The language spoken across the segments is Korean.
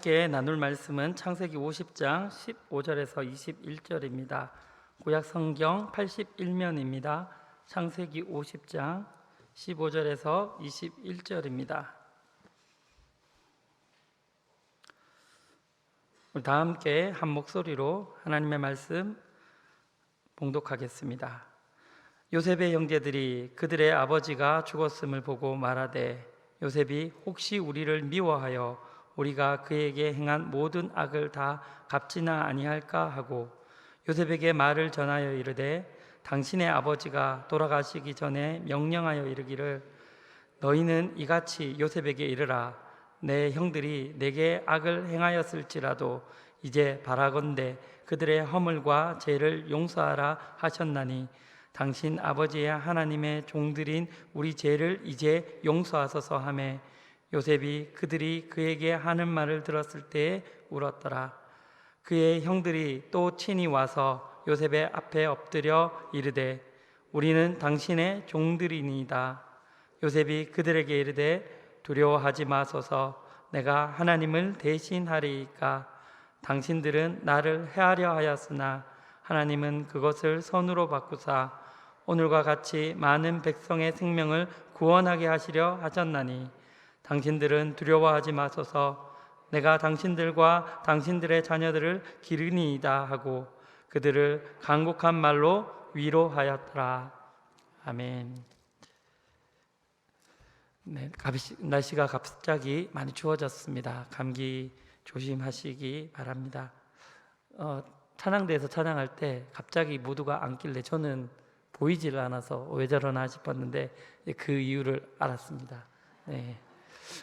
함께 나눌 말씀은 창세기 50장 15절에서 21절입니다. 구약 성경 81면입니다. 창세기 50장 15절에서 21절입니다. 우리 다 함께 한 목소리로 하나님의 말씀 봉독하겠습니다. 요셉의 형제들이 그들의 아버지가 죽었음을 보고 말하되 요셉이 혹시 우리를 미워하여 우리가 그에게 행한 모든 악을 다 갚지나 아니할까 하고 요셉에게 말을 전하여 이르되 당신의 아버지가 돌아가시기 전에 명령하여 이르기를 너희는 이같이 요셉에게 이르라 내 형들이 내게 악을 행하였을지라도 이제 바라건대 그들의 허물과 죄를 용서하라 하셨나니 당신 아버지의 하나님의 종들인 우리 죄를 이제 용서하소서 하매 요셉이 그들이 그에게 하는 말을 들었을 때에 울었더라. 그의 형들이 또 친히 와서 요셉의 앞에 엎드려 이르되 우리는 당신의 종들이니이다. 요셉이 그들에게 이르되 두려워하지 마소서 내가 하나님을 대신하리이까 당신들은 나를 해하려 하였으나 하나님은 그것을 선으로 바꾸사 오늘과 같이 많은 백성의 생명을 구원하게 하시려 하셨나니 당신들은 두려워하지 마소서 내가 당신들과 당신들의 자녀들을 기르니이다 하고 그들을 간곡한 말로 위로하였더라. 아멘. 네, 날씨가 갑자기 많이 추워졌습니다. 감기 조심하시기 바랍니다. 찬양대에서 찬양할 때 갑자기 모두가 앉길래 저는 보이질 않아서 왜 저러나 싶었는데 그 이유를 알았습니다. 네.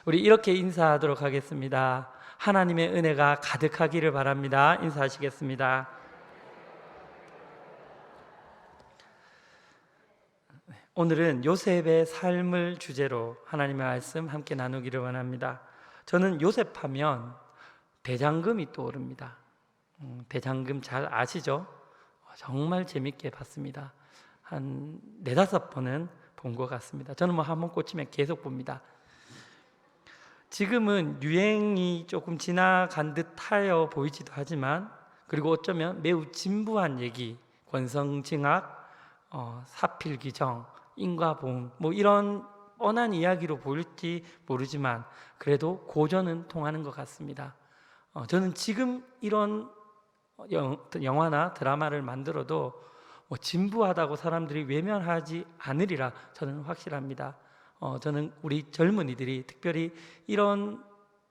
우리 이렇게 인사하도록 하겠습니다. 하나님의 은혜가 가득하기를 바랍니다. 인사하시겠습니다. 오늘은 요셉의 삶을 주제로 하나님의 말씀 함께 나누기를 원합니다. 저는 요셉하면 대장금이 떠오릅니다. 대장금 잘 아시죠? 정말 재밌게 봤습니다. 한 4-5번은 본 것 같습니다. 저는 뭐 한 번 꽂히면 계속 봅니다. 지금은 유행이 조금 지나간 듯하여 보이지도 하지만 그리고 어쩌면 매우 진부한 얘기, 권성징악, 사필귀정, 인과보응 뭐 이런 뻔한 이야기로 보일지 모르지만 그래도 고전은 통하는 것 같습니다. 저는 지금 이런 영화나 드라마를 만들어도 진부하다고 사람들이 외면하지 않으리라 저는 확실합니다. 저는 우리 젊은이들이 특별히 이런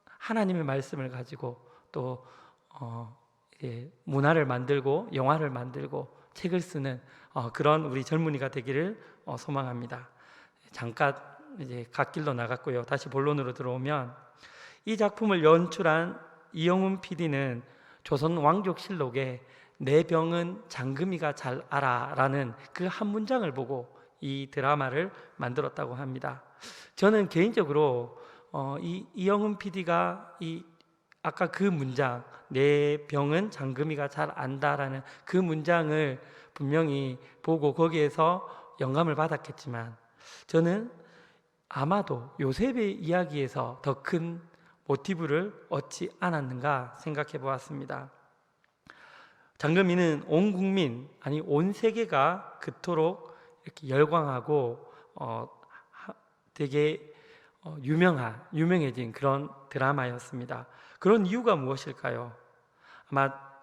하나님의 말씀을 가지고 또 문화를 만들고 영화를 만들고 책을 쓰는 그런 우리 젊은이가 되기를 소망합니다. 잠깐 이제 갓길로 나갔고요. 다시 본론으로 들어오면 이 작품을 연출한 이영훈 PD는 조선 왕족실록에 내 병은 장금이가 잘 알아라는 그 한 문장을 보고 이 드라마를 만들었다고 합니다. 저는 개인적으로 이영훈 PD가 아까 그 문장 내 병은 장금이가 잘 안다라는 그 문장을 분명히 보고 거기에서 영감을 받았겠지만 저는 아마도 요셉의 이야기에서 더 큰 모티브를 얻지 않았는가 생각해 보았습니다. 장금이는 온 국민 아니 온 세계가 그토록 이렇게 열광하고 되게 유명해진 그런 드라마였습니다. 그런 이유가 무엇일까요?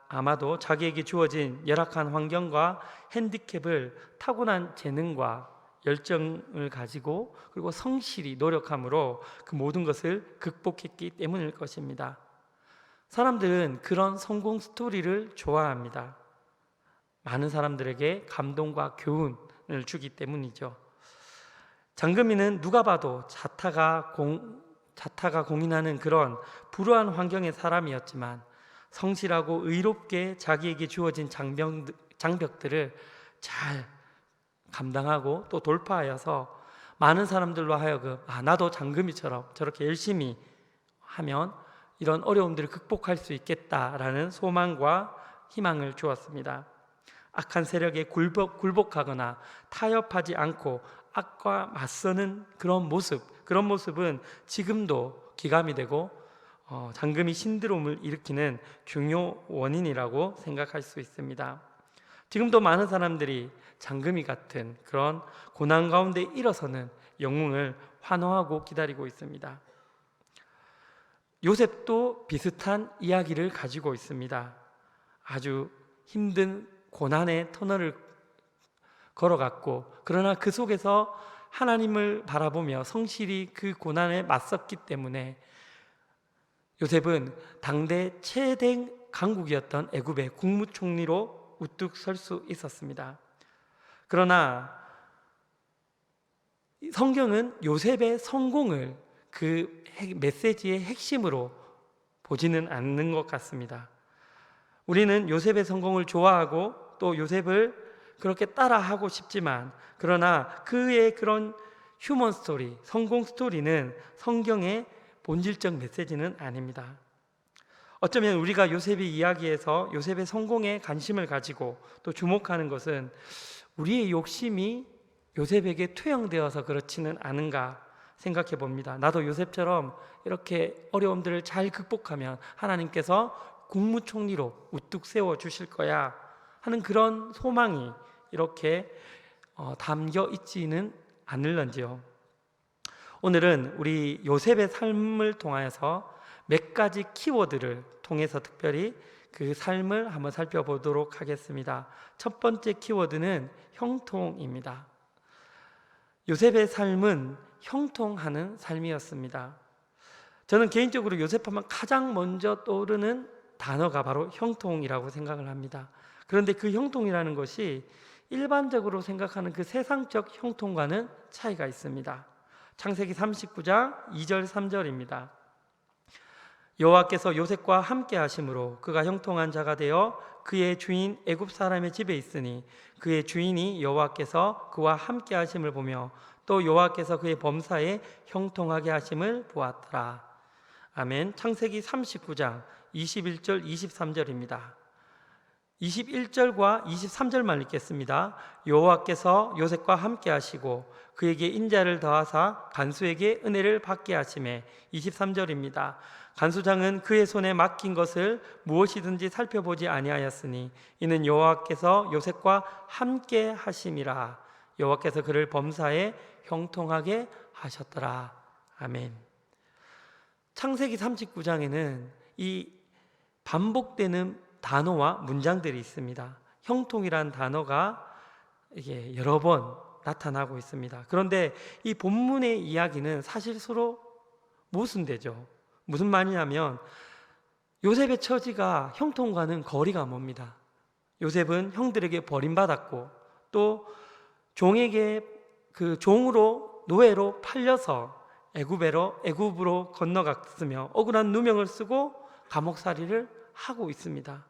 아마도 자기에게 주어진 열악한 환경과 핸디캡을 타고난 재능과 열정을 가지고 그리고 성실히 노력함으로 그 모든 것을 극복했기 때문일 것입니다. 사람들은 그런 성공 스토리를 좋아합니다. 많은 사람들에게 감동과 교훈을 주기 때문이죠. 장금이는 누가 봐도 자타가 공인하는 그런 불우한 환경의 사람이었지만 성실하고 의롭게 자기에게 주어진 장벽들을 잘 감당하고 또 돌파하여서 많은 사람들로 하여금 나도 장금이처럼 저렇게 열심히 하면 이런 어려움들을 극복할 수 있겠다라는 소망과 희망을 주었습니다. 악한 세력에 굴복하거나 타협하지 않고 악과 맞서는 그런 모습은 지금도 기감이 되고 잔금이 신드롬을 일으키는 중요 원인이라고 생각할 수 있습니다. 지금도 많은 사람들이 잔금이 같은 그런 고난 가운데 일어서는 영웅을 환호하고 기다리고 있습니다. 요셉도 비슷한 이야기를 가지고 있습니다. 아주 힘든 고난의 터널을 걸어갔고, 그러나 그 속에서 하나님을 바라보며 성실히 그 고난에 맞섰기 때문에 요셉은 당대 최대 강국이었던 애굽의 국무총리로 우뚝 설 수 있었습니다. 그러나 성경은 요셉의 성공을 그 메시지의 핵심으로 보지는 않는 것 같습니다. 우리는 요셉의 성공을 좋아하고 또 요셉을 그렇게 따라하고 싶지만, 그러나 그의 그런 휴먼 스토리, 성공 스토리는 성경의 본질적 메시지는 아닙니다. 어쩌면 우리가 요셉의 이야기에서 요셉의 성공에 관심을 가지고 또 주목하는 것은 우리의 욕심이 요셉에게 투영되어서 그렇지는 않은가 생각해 봅니다. 나도 요셉처럼 이렇게 어려움들을 잘 극복하면 하나님께서 국무총리로 우뚝 세워 주실 거야 하는 그런 소망이 이렇게 담겨 있지는 않을런지요. 오늘은 우리 요셉의 삶을 통해서 몇 가지 키워드를 통해서 특별히 그 삶을 한번 살펴보도록 하겠습니다. 첫 번째 키워드는 형통입니다. 요셉의 삶은 형통하는 삶이었습니다. 저는 개인적으로 요셉하면 가장 먼저 떠오르는 단어가 바로 형통이라고 생각을 합니다. 그런데 그 형통이라는 것이 일반적으로 생각하는 그 세상적 형통과는 차이가 있습니다. 창세기 39장 2절 3절입니다. 여호와께서 요셉과 함께 하심으로 그가 형통한 자가 되어 그의 주인 애굽 사람의 집에 있으니 그의 주인이 여호와께서 그와 함께 하심을 보며 또 여호와께서 그의 범사에 형통하게 하심을 보았더라. 아멘. 창세기 39장 21절 23절입니다. 21절과 23절만 읽겠습니다. 여호와께서 요셉과 함께 하시고 그에게 인자를 더하사 간수에게 은혜를 받게 하시매. 23절입니다. 간수장은 그의 손에 맡긴 것을 무엇이든지 살펴보지 아니하였으니 이는 여호와께서 요셉과 함께 하심이라. 여호와께서 그를 범사에 형통하게 하셨더라. 아멘. 창세기 39장에는 이 반복되는 단어와 문장들이 있습니다. 형통이란 단어가 이게 여러 번 나타나고 있습니다. 그런데 이 본문의 이야기는 사실 서로 모순되죠. 무슨 말이냐면 요셉의 처지가 형통과는 거리가 멉니다. 요셉은 형들에게 버림받았고 또 종에게 그 종으로 노예로 팔려서 애굽으로 건너갔으며 억울한 누명을 쓰고 감옥살이를 하고 있습니다.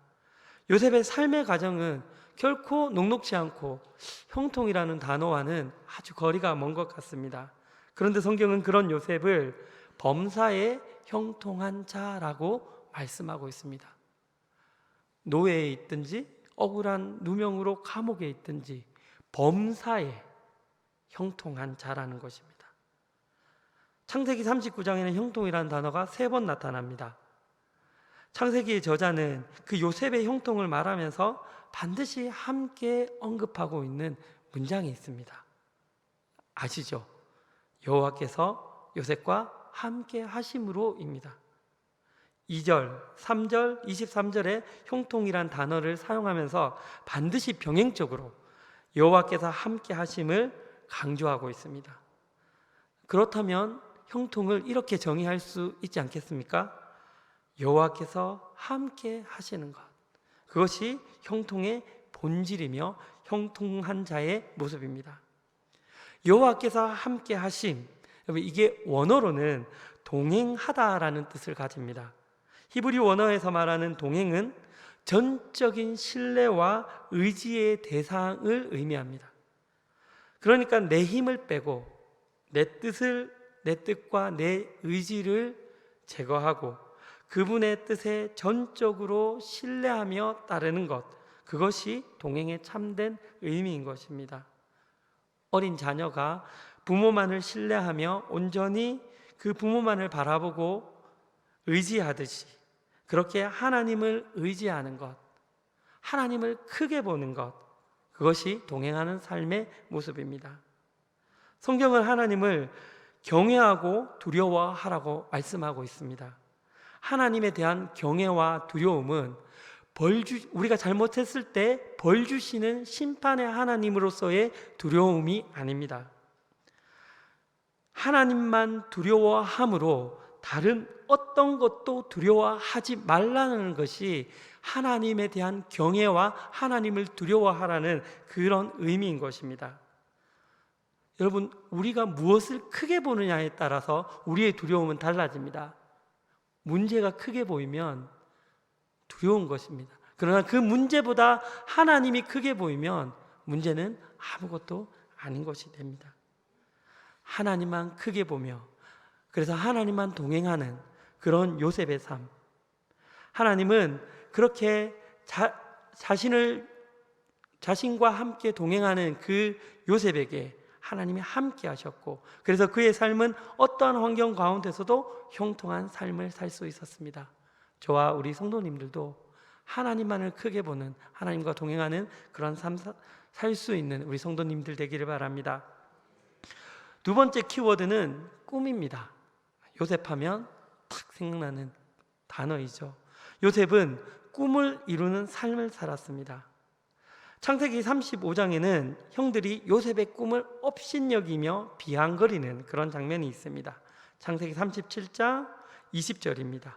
요셉의 삶의 과정은 결코 녹록지 않고 형통이라는 단어와는 아주 거리가 먼 것 같습니다. 그런데 성경은 그런 요셉을 범사에 형통한 자라고 말씀하고 있습니다. 노예에 있든지 억울한 누명으로 감옥에 있든지 범사에 형통한 자라는 것입니다. 창세기 39장에는 형통이라는 단어가 3번 나타납니다. 창세기의 저자는 그 요셉의 형통을 말하면서 반드시 함께 언급하고 있는 문장이 있습니다. 아시죠? 여호와께서 요셉과 함께 하심으로입니다. 2절, 3절, 23절에 형통이란 단어를 사용하면서 반드시 병행적으로 여호와께서 함께 하심을 강조하고 있습니다. 그렇다면 형통을 이렇게 정의할 수 있지 않겠습니까? 여호와께서 함께 하시는 것, 그것이 형통의 본질이며 형통한 자의 모습입니다. 여호와께서 함께 하심, 이게 원어로는 동행하다라는 뜻을 가집니다. 히브리 원어에서 말하는 동행은 전적인 신뢰와 의지의 대상을 의미합니다. 그러니까 내 힘을 빼고 내 뜻과 내 의지를 제거하고 그분의 뜻에 전적으로 신뢰하며 따르는 것, 그것이 동행의 참된 의미인 것입니다. 어린 자녀가 부모만을 신뢰하며 온전히 그 부모만을 바라보고 의지하듯이 그렇게 하나님을 의지하는 것, 하나님을 크게 보는 것, 그것이 동행하는 삶의 모습입니다. 성경은 하나님을 경외하고 두려워하라고 말씀하고 있습니다. 하나님에 대한 경외와 두려움은 우리가 잘못했을 때 벌 주시는 심판의 하나님으로서의 두려움이 아닙니다. 하나님만 두려워함으로 다른 어떤 것도 두려워하지 말라는 것이 하나님에 대한 경외와 하나님을 두려워하라는 그런 의미인 것입니다. 여러분, 우리가 무엇을 크게 보느냐에 따라서 우리의 두려움은 달라집니다. 문제가 크게 보이면 두려운 것입니다. 그러나 그 문제보다 하나님이 크게 보이면 문제는 아무것도 아닌 것이 됩니다. 하나님만 크게 보며, 그래서 하나님만 동행하는 그런 요셉의 삶. 하나님은 그렇게 자신과 함께 동행하는 그 요셉에게 하나님이 함께 하셨고, 그래서 그의 삶은 어떠한 환경 가운데서도 형통한 삶을 살 수 있었습니다. 저와 우리 성도님들도 하나님만을 크게 보는, 하나님과 동행하는 그런 삶 살 수 있는 우리 성도님들 되기를 바랍니다. 두 번째 키워드는 꿈입니다. 요셉하면 탁 생각나는 단어이죠. 요셉은 꿈을 이루는 삶을 살았습니다. 창세기 35장에는 형들이 요셉의 꿈을 업신여기며 비아냥거리는 그런 장면이 있습니다. 창세기 37장 20절입니다.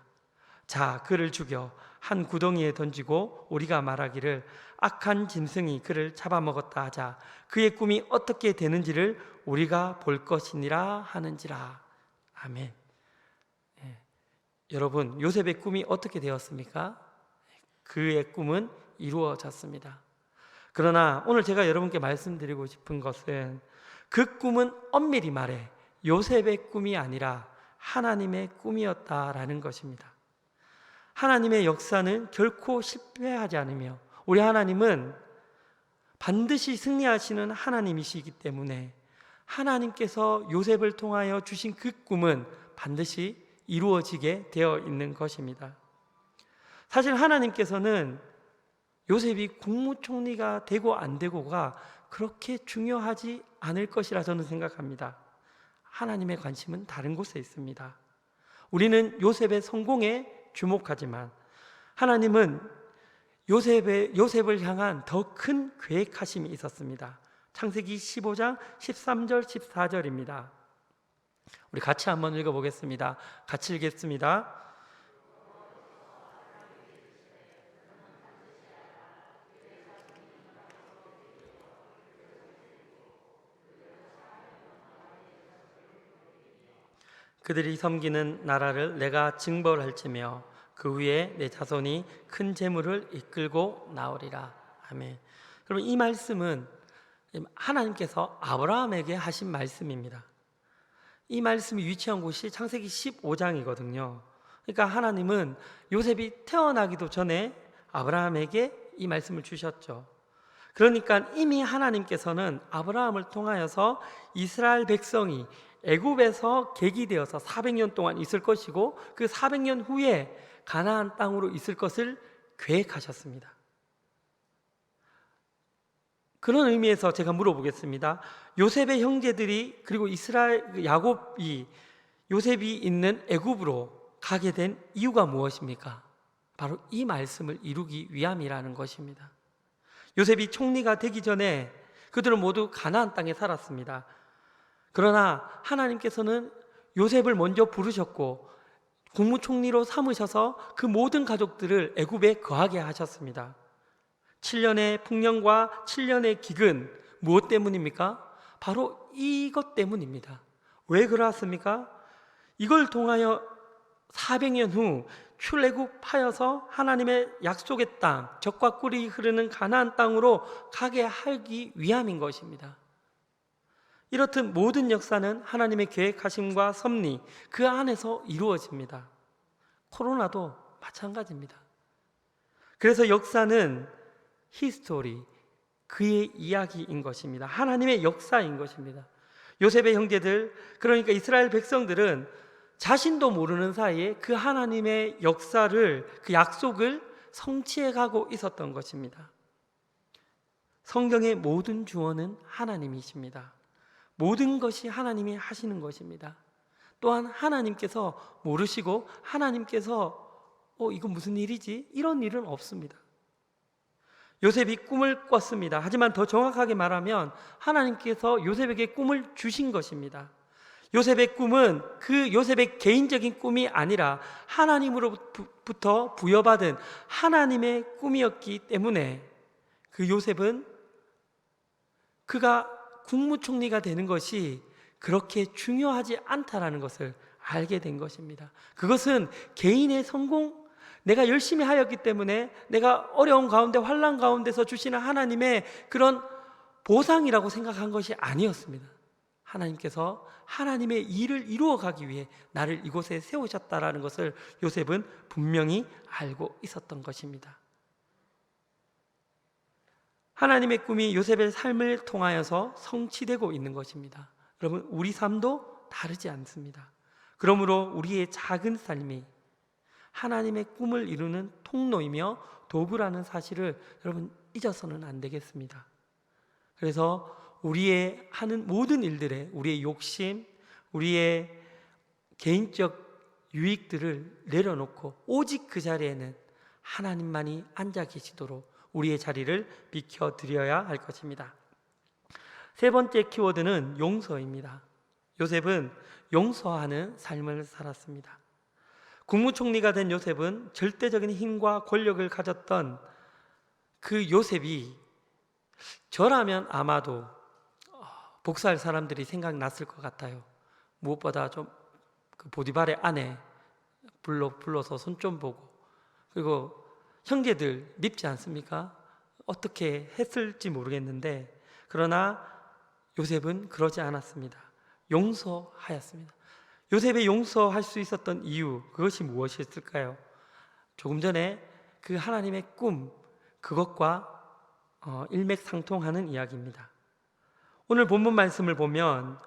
자, 그를 죽여 한 구덩이에 던지고 우리가 말하기를 악한 짐승이 그를 잡아먹었다 하자. 그의 꿈이 어떻게 되는지를 우리가 볼 것이니라 하는지라. 아멘. 여러분, 요셉의 꿈이 어떻게 되었습니까? 그의 꿈은 이루어졌습니다. 그러나 오늘 제가 여러분께 말씀드리고 싶은 것은 그 꿈은 엄밀히 말해 요셉의 꿈이 아니라 하나님의 꿈이었다라는 것입니다. 하나님의 역사는 결코 실패하지 않으며 우리 하나님은 반드시 승리하시는 하나님이시기 때문에 하나님께서 요셉을 통하여 주신 그 꿈은 반드시 이루어지게 되어 있는 것입니다. 사실 하나님께서는 요셉이 국무총리가 되고 안 되고가 그렇게 중요하지 않을 것이라 저는 생각합니다. 하나님의 관심은 다른 곳에 있습니다. 우리는 요셉의 성공에 주목하지만 하나님은 요셉을 향한 더 큰 계획하심이 있었습니다. 창세기 15장 13절 14절입니다. 우리 같이 한번 읽어보겠습니다. 같이 읽겠습니다. 그들이 섬기는 나라를 내가 징벌할지며 그 위에 내 자손이 큰 재물을 이끌고 나오리라. 아멘. 그럼 이 말씀은 하나님께서 아브라함에게 하신 말씀입니다. 이 말씀이 위치한 곳이 창세기 15장이거든요. 그러니까 하나님은 요셉이 태어나기도 전에 아브라함에게 이 말씀을 주셨죠. 그러니까 이미 하나님께서는 아브라함을 통하여서 이스라엘 백성이 애굽에서 객이되어서 400년 동안 있을 것이고 그 400년 후에 가나안 땅으로 있을 것을 계획하셨습니다. 그런 의미에서 제가 물어보겠습니다. 요셉의 형제들이 그리고 요셉이 있는 애굽으로 가게 된 이유가 무엇입니까? 바로 이 말씀을 이루기 위함이라는 것입니다. 요셉이 총리가 되기 전에 그들은 모두 가나안 땅에 살았습니다. 그러나 하나님께서는 요셉을 먼저 부르셨고 국무총리로 삼으셔서 그 모든 가족들을 애굽에 거하게 하셨습니다. 7년의 풍년과 7년의 기근, 무엇 때문입니까? 바로 이것 때문입니다. 왜 그렇습니까? 이걸 통하여 400년 후 출애굽하여서 하나님의 약속의 땅, 젖과 꿀이 흐르는 가나안 땅으로 가게 하기 위함인 것입니다. 이렇듯 모든 역사는 하나님의 계획하심과 섭리 그 안에서 이루어집니다. 코로나도 마찬가지입니다. 그래서 역사는 히스토리, 그의 이야기인 것입니다. 하나님의 역사인 것입니다. 요셉의 형제들, 그러니까 이스라엘 백성들은 자신도 모르는 사이에 그 하나님의 역사를, 그 약속을 성취해 가고 있었던 것입니다. 성경의 모든 주어는 하나님이십니다. 모든 것이 하나님이 하시는 것입니다. 또한 하나님께서 모르시고 하나님께서 이건 무슨 일이지? 이런 일은 없습니다. 요셉이 꿈을 꿨습니다. 하지만 더 정확하게 말하면 하나님께서 요셉에게 꿈을 주신 것입니다. 요셉의 꿈은 그 요셉의 개인적인 꿈이 아니라 하나님으로부터 부여받은 하나님의 꿈이었기 때문에 그 요셉은 그가 국무총리가 되는 것이 그렇게 중요하지 않다라는 것을 알게 된 것입니다. 그것은 개인의 성공, 내가 열심히 하였기 때문에 내가 어려운 가운데 환난 가운데서 주시는 하나님의 그런 보상이라고 생각한 것이 아니었습니다. 하나님께서 하나님의 일을 이루어가기 위해 나를 이곳에 세우셨다라는 것을 요셉은 분명히 알고 있었던 것입니다. 하나님의 꿈이 요셉의 삶을 통하여서 성취되고 있는 것입니다. 여러분, 우리 삶도 다르지 않습니다. 그러므로 우리의 작은 삶이 하나님의 꿈을 이루는 통로이며 도구라는 사실을 여러분 잊어서는 안 되겠습니다. 그래서 우리의 하는 모든 일들에 우리의 욕심, 우리의 개인적 유익들을 내려놓고 오직 그 자리에는 하나님만이 앉아 계시도록 우리의 자리를 비켜드려야 할 것입니다. 세 번째 키워드는 용서입니다. 요셉은 용서하는 삶을 살았습니다. 국무총리가 된 요셉은 절대적인 힘과 권력을 가졌던 그 요셉이 저라면 아마도 복수할 사람들이 생각났을 것 같아요. 무엇보다 좀 그 보디발의 아내 불러서 손 좀 보고, 그리고 형제들 밉지 않습니까? 어떻게 했을지 모르겠는데, 그러나 요셉은 그러지 않았습니다. 용서하였습니다. 요셉이 용서할 수 있었던 이유, 그것이 무엇이었을까요? 조금 전에 그 하나님의 꿈, 그것과 일맥상통하는 이야기입니다. 오늘 본문 말씀을 보면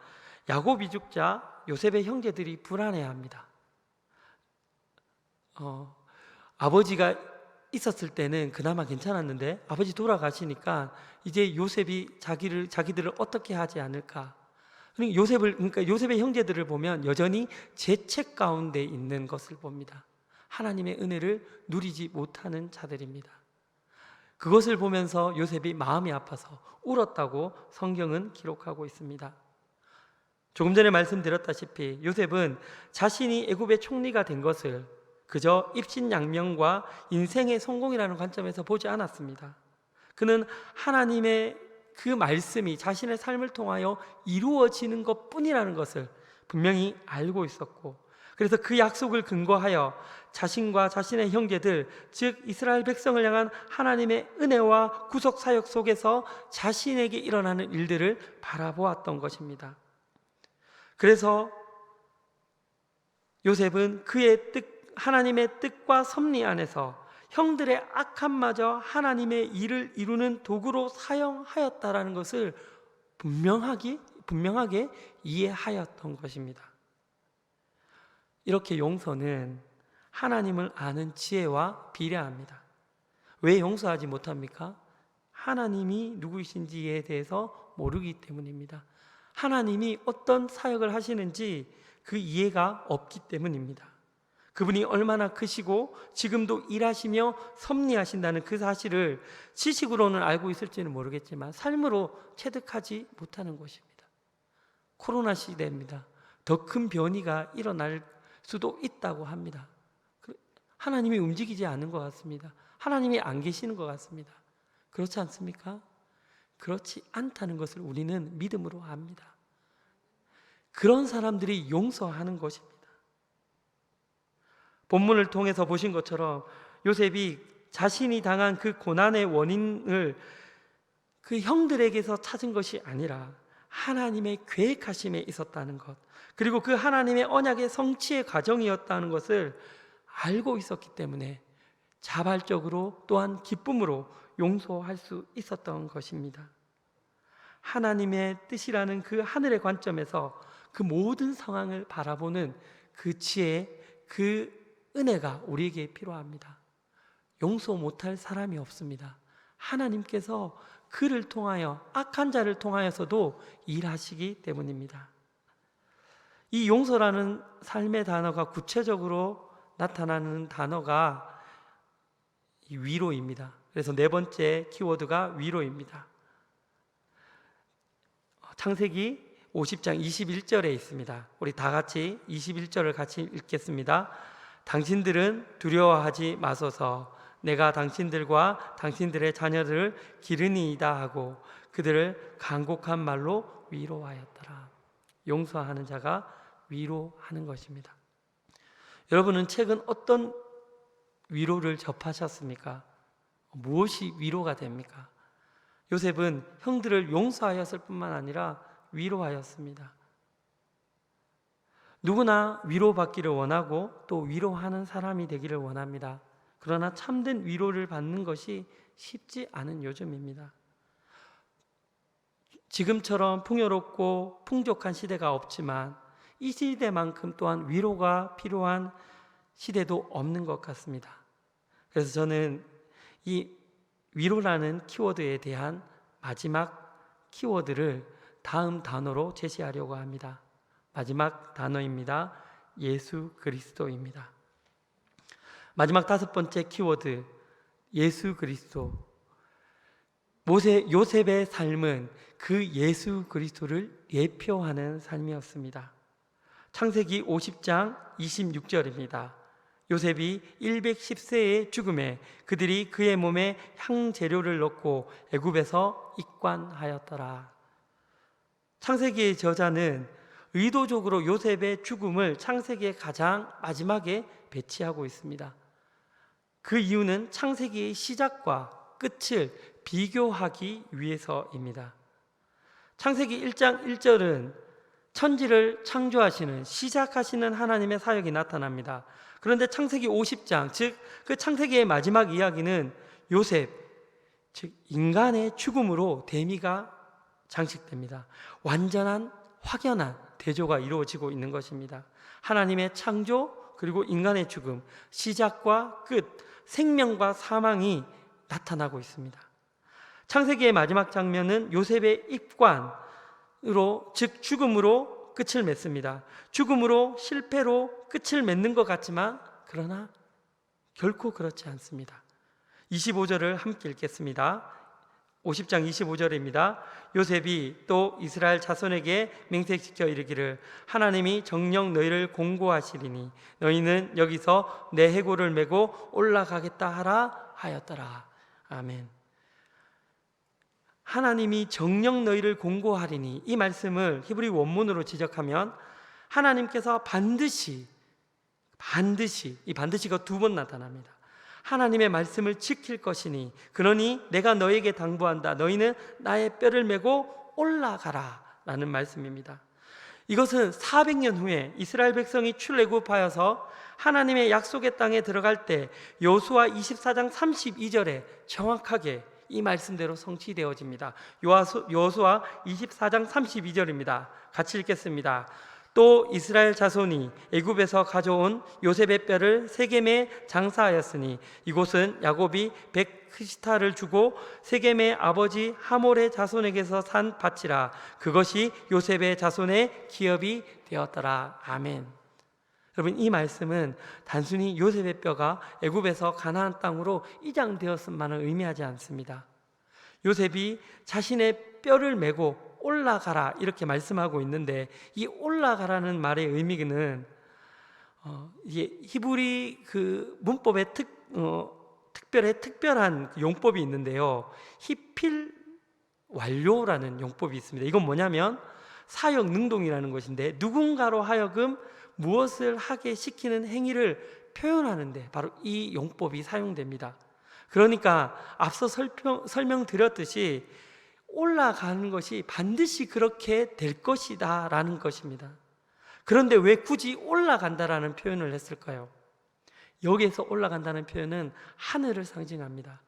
야곱 이죽자 요셉의 형제들이 불안해합니다. 아버지가 있었을 때는 그나마 괜찮았는데 아버지 돌아가시니까 이제 요셉이 자기들을 어떻게 하지 않을까? 그러니까 요셉의 형제들을 보면 여전히 죄책 가운데 있는 것을 봅니다. 하나님의 은혜를 누리지 못하는 자들입니다. 그것을 보면서 요셉이 마음이 아파서 울었다고 성경은 기록하고 있습니다. 조금 전에 말씀드렸다시피 요셉은 자신이 애굽의 총리가 된 것을 그저 입신양명과 인생의 성공이라는 관점에서 보지 않았습니다. 그는 하나님의 그 말씀이 자신의 삶을 통하여 이루어지는 것뿐이라는 것을 분명히 알고 있었고, 그래서 그 약속을 근거하여 자신과 자신의 형제들, 즉 이스라엘 백성을 향한 하나님의 은혜와 구속 사역 속에서 자신에게 일어나는 일들을 바라보았던 것입니다. 그래서 요셉은 하나님의 뜻과 섭리 안에서 형들의 악함마저 하나님의 일을 이루는 도구로 사용하였다라는 것을 분명하게 이해하였던 것입니다. 이렇게 용서는 하나님을 아는 지혜와 비례합니다. 왜 용서하지 못합니까? 하나님이 누구이신지에 대해서 모르기 때문입니다. 하나님이 어떤 사역을 하시는지 그 이해가 없기 때문입니다. 그분이 얼마나 크시고 지금도 일하시며 섭리하신다는 그 사실을 지식으로는 알고 있을지는 모르겠지만 삶으로 체득하지 못하는 것입니다. 코로나 시대입니다. 더 큰 변이가 일어날 수도 있다고 합니다. 하나님이 움직이지 않는 것 같습니다. 하나님이 안 계시는 것 같습니다. 그렇지 않습니까? 그렇지 않다는 것을 우리는 믿음으로 압니다. 그런 사람들이 용서하는 것입니다. 본문을 통해서 보신 것처럼 요셉이 자신이 당한 그 고난의 원인을 그 형들에게서 찾은 것이 아니라 하나님의 계획하심에 있었다는 것, 그리고 그 하나님의 언약의 성취의 과정이었다는 것을 알고 있었기 때문에 자발적으로 또한 기쁨으로 용서할 수 있었던 것입니다. 하나님의 뜻이라는 그 하늘의 관점에서 그 모든 상황을 바라보는 그 지혜, 그 은혜가 우리에게 필요합니다. 용서 못할 사람이 없습니다. 하나님께서 그를 통하여, 악한 자를 통하여서도 일하시기 때문입니다. 이 용서라는 삶의 단어가 구체적으로 나타나는 단어가 이 위로입니다. 그래서 네 번째 키워드가 위로입니다. 창세기 50장 21절에 있습니다. 우리 다 같이 21절을 같이 읽겠습니다. 당신들은 두려워하지 마소서. 내가 당신들과 당신들의 자녀들을 기르니이다 하고 그들을 간곡한 말로 위로하였더라. 용서하는 자가 위로하는 것입니다. 여러분은 최근 어떤 위로를 접하셨습니까? 무엇이 위로가 됩니까? 요셉은 형들을 용서하였을 뿐만 아니라 위로하였습니다. 누구나 위로받기를 원하고 또 위로하는 사람이 되기를 원합니다. 그러나 참된 위로를 받는 것이 쉽지 않은 요즘입니다. 지금처럼 풍요롭고 풍족한 시대가 없지만 이 시대만큼 또한 위로가 필요한 시대도 없는 것 같습니다. 그래서 저는 이 위로라는 키워드에 대한 마지막 키워드를 다음 단어로 제시하려고 합니다. 마지막 단어입니다. 예수 그리스도입니다. 마지막 다섯 번째 키워드, 예수 그리스도. 요셉의 삶은 그 예수 그리스도를 예표하는 삶이었습니다. 창세기 50장 26절입니다. 요셉이 110세의 죽음에 그들이 그의 몸에 향재료를 넣고 애굽에서 입관하였더라. 창세기의 저자는 의도적으로 요셉의 죽음을 창세기의 가장 마지막에 배치하고 있습니다. 그 이유는 창세기의 시작과 끝을 비교하기 위해서입니다. 창세기 1장 1절은 천지를 창조하시는, 시작하시는 하나님의 사역이 나타납니다. 그런데 창세기 50장, 즉 그 창세기의 마지막 이야기는 요셉, 즉 인간의 죽음으로 대미가 장식됩니다. 완전한 확연한 대조가 이루어지고 있는 것입니다. 하나님의 창조 그리고 인간의 죽음, 시작과 끝, 생명과 사망이 나타나고 있습니다. 창세기의 마지막 장면은 요셉의 입관으로, 즉 죽음으로 끝을 맺습니다. 죽음으로, 실패로 끝을 맺는 것 같지만 그러나 결코 그렇지 않습니다. 25절을 함께 읽겠습니다. 50장 25절입니다. 요셉이 또 이스라엘 자손에게 맹세시켜 이르기를 하나님이 정녕 너희를 공고하시리니 너희는 여기서 내 해골을 메고 올라가겠다 하라 하였더라. 아멘. 하나님이 정녕 너희를 공고하리니, 이 말씀을 히브리 원문으로 지적하면 하나님께서 반드시, 이 반드시가 두 번 나타납니다. 하나님의 말씀을 지킬 것이니 그러니 내가 너에게 당부한다. 너희는 나의 뼈를 메고 올라가라 라는 말씀입니다. 이것은 400년 후에 이스라엘 백성이 출애굽하여서 하나님의 약속의 땅에 들어갈 때 여호수아 24장 32절에 정확하게 이 말씀대로 성취되어집니다. 여호수아 24장 32절입니다. 같이 읽겠습니다. 또 이스라엘 자손이 애굽에서 가져온 요셉의 뼈를 세겜에 장사하였으니 이곳은 야곱이 백크시타를 주고 세겜의 아버지 하몰의 자손에게서 산 밭이라. 그것이 요셉의 자손의 기업이 되었더라. 아멘. 여러분, 이 말씀은 단순히 요셉의 뼈가 애굽에서 가나안 땅으로 이장되었음만을 의미하지 않습니다. 요셉이 자신의 뼈를 메고 올라가라 이렇게 말씀하고 있는데, 이 올라가라는 말의 의미는 히브리 그 문법의 특별한 용법이 있는데요, 히필 완료라는 용법이 있습니다. 이건 뭐냐면 사역 능동이라는 것인데, 누군가로 하여금 무엇을 하게 시키는 행위를 표현하는데 바로 이 용법이 사용됩니다. 그러니까 앞서 설명드렸듯이 올라가는 것이 반드시 그렇게 될 것이다 라는 것입니다. 그런데 왜 굳이 올라간다라는 표현을 했을까요? 여기에서 올라간다는 표현은 하늘을 상징합니다.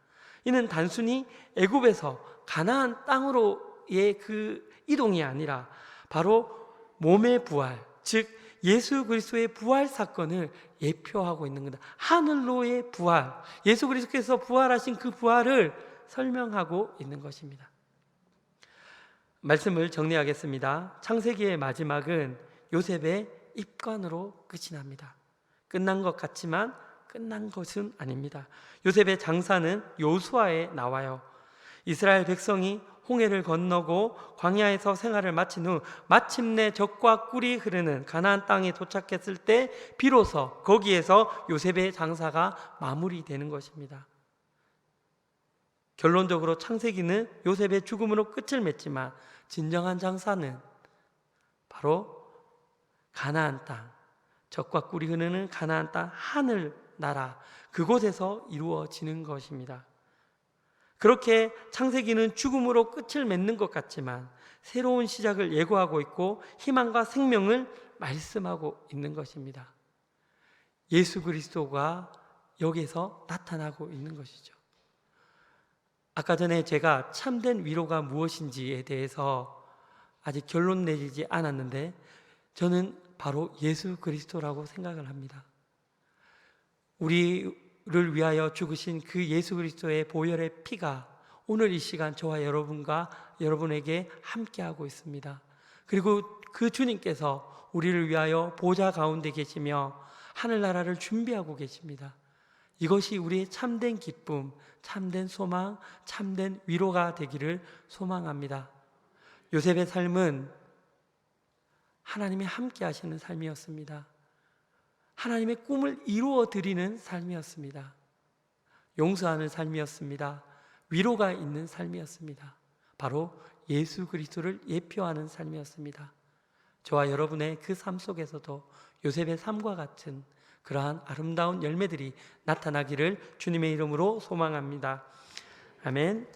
이는 단순히 애굽에서 가나안 땅으로의 그 이동이 아니라 바로 몸의 부활, 즉 예수 그리스도의 부활 사건을 예표하고 있는 거다. 하늘로의 부활, 예수 그리스도께서 부활하신 그 부활을 설명하고 있는 것입니다. 말씀을 정리하겠습니다. 창세기의 마지막은 요셉의 입관으로 끝이 납니다. 끝난 것 같지만 끝난 것은 아닙니다. 요셉의 장사는 요수아에 나와요. 이스라엘 백성이 홍해를 건너고 광야에서 생활을 마친 후 마침내 젖과 꿀이 흐르는 가나안 땅에 도착했을 때 비로소 거기에서 요셉의 장사가 마무리되는 것입니다. 결론적으로 창세기는 요셉의 죽음으로 끝을 맺지만 진정한 장사는 바로 가나안 땅, 젖과 꿀이 흐르는 가나안 땅, 하늘 나라, 그곳에서 이루어지는 것입니다. 그렇게 창세기는 죽음으로 끝을 맺는 것 같지만 새로운 시작을 예고하고 있고 희망과 생명을 말씀하고 있는 것입니다. 예수 그리스도가 여기에서 나타나고 있는 것이죠. 아까 전에 제가 참된 위로가 무엇인지에 대해서 아직 결론 내리지 않았는데 저는 바로 예수 그리스도라고 생각을 합니다. 우리를 위하여 죽으신 그 예수 그리스도의 보혈의 피가 오늘 이 시간 저와 여러분과 여러분에게 함께하고 있습니다. 그리고 그 주님께서 우리를 위하여 보좌 가운데 계시며 하늘나라를 준비하고 계십니다. 이것이 우리의 참된 기쁨, 참된 소망, 참된 위로가 되기를 소망합니다. 요셉의 삶은 하나님이 함께 하시는 삶이었습니다. 하나님의 꿈을 이루어 드리는 삶이었습니다. 용서하는 삶이었습니다. 위로가 있는 삶이었습니다. 바로 예수 그리스도를 예표하는 삶이었습니다. 저와 여러분의 그 삶 속에서도 요셉의 삶과 같은 그러한 아름다운 열매들이 나타나기를 주님의 이름으로 소망합니다. 아멘.